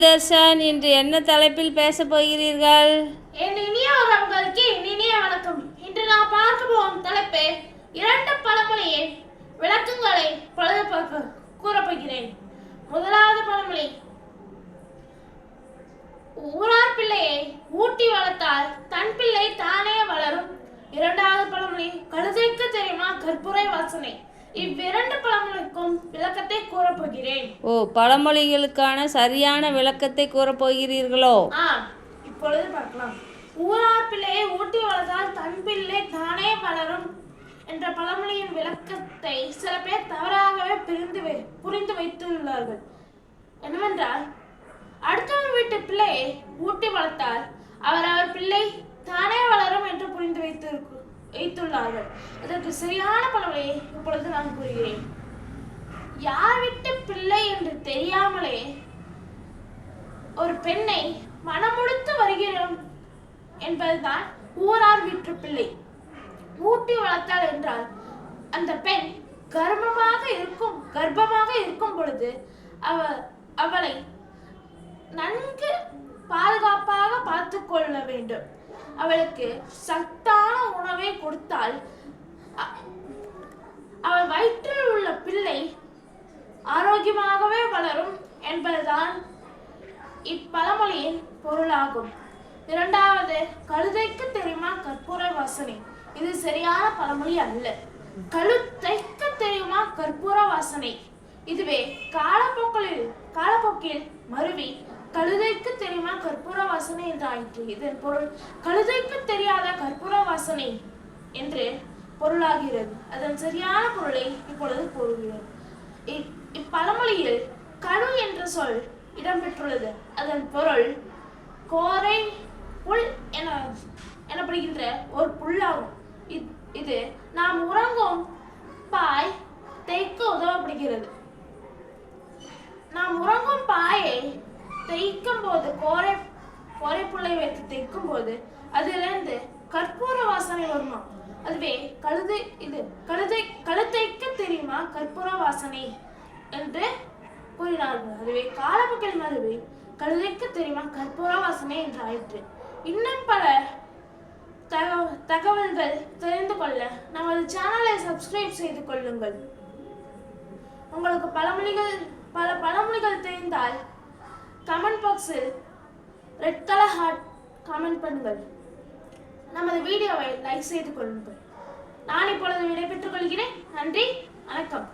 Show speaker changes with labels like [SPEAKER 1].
[SPEAKER 1] தர்ஷன், இன்று என்ன தலைப்பில் பேசப் போகிறீர்கள்?
[SPEAKER 2] என் இனிய உறவுகளுக்கு இனிய வணக்கம். இன்று நான் பார்க்க போகும் தலைப்பு இரண்டு பழமொழியின் விளக்கங்களை கூறப்போகிறேன். முதலாவது பழமொழி, ஊரார் பிள்ளையை ஊட்டி வளர்த்தால் தன் பிள்ளை தானே வளரும். இரண்டாவது பழமொழி, கழுதைக்கு தெரியுமா கற்பூரை வாசனை. இவ்விரண்டு பழமொழிக்கும் விளக்கத்தை கூறப்போகிறேன்.
[SPEAKER 1] பழமொழிகளுக்கான சரியான விளக்கத்தை கூறப்போகிறீர்களோ?
[SPEAKER 2] இப்பொழுது பார்க்கலாம். ஊரார் பிள்ளையை ஊட்டி வளர்த்தால் தன் பிள்ளை தானே வளரும் என்ற பழமொழியின் விளக்கத்தை சில பேர் தவறாகவே புரிந்து வைத்துள்ளார்கள். என்னவென்றால், அடுத்தவர் வீட்டு பிள்ளையை ஊட்டி வளர்த்தால் அவர் பிள்ளை தானே வளரும் என்று புரிந்து வைத்துள்ளார்கள். அதற்கு சரியான பழமொழியை இப்பொழுது நான் கூறுகிறேன். யார் வீட்டு பிள்ளை என்று தெரியாமலே ஒரு பெண்ணை மனமுடித்து வருகிறோம் என்பதுதான் ஊரார் வீட்டு பிள்ளை. ஊட்டி வளர்த்தால் என்றால் அந்த பெண் கர்ப்பமாக இருக்கும் பொழுது அவளை நன்கு பாதுகாப்பாக பார்த்து கொள்ள வேண்டும். அவளுக்கு சத்தான உணவை கொடுத்தால் அவள் வயிற்றில் உள்ள பிள்ளை ஆரோக்கியமாகவே வளரும் என்பதுதான் இப்பழமொழியின் பொருளாகும். இரண்டாவது, கழுதைக்கு தெரியுமா கற்பூர வாசனை. இது சரியான பழமொழி அல்ல. கழுதைக்கு தெரியுமா கற்பூர வாசனை. இதுவே காலப்போக்கில் மருவி கழுதைக்கு தெரியுமா கற்பூர வாசனை என்று ஆயிற்று. இதன் பொருள் கழுதைக்கு தெரியாத கற்பூர வாசனை என்று பொருளாகிறது. அதன் சரியான பொருளை இப்பொழுது கூறுகிறோம். இப்பழமொழியில் கழு என்ற சொல் இடம்பெற்றுள்ளது. அதன் பொருள் கோரை புல் எனப்படுகின்ற ஒரு புல்லாகும். இது நாம் உறங்கும் பாய் தேய்க்க உதவப்படுகிறது. நாம் உறங்கும் பாயை தேய்க்கும் போது கோரை புல்லை வைத்து தேய்க்கும் போது அதிலிருந்து கற்பூர வாசனை வருமா. அதுவே கழுதைக்கு தெரியுமா கற்பூர வாசனை என்று கூறினார்கள். அதுவே காலப்போக்கில் மருவி கழுதைக்கு தெரியுமா கற்பூர வாசனை என்று ஆயிற்று. இன்னும் பல தகவல்கள் தெரிந்து கொள்ள நமது சேனலை சப்ஸ்கிரைப் செய்து கொள்ளுங்கள். உங்களுக்கு பல பழமொழிகள் தெரிந்தால் கமெண்ட் பாக்ஸில் ரெட் கலர் ஹார்ட் கமெண்ட் பண்ணுங்கள். நமது வீடியோவை லைக் செய்து கொள்ளுங்கள். நான் இப்பொழுது விடைபெற்றுக் கொள்கிறேன். நன்றி, வணக்கம்.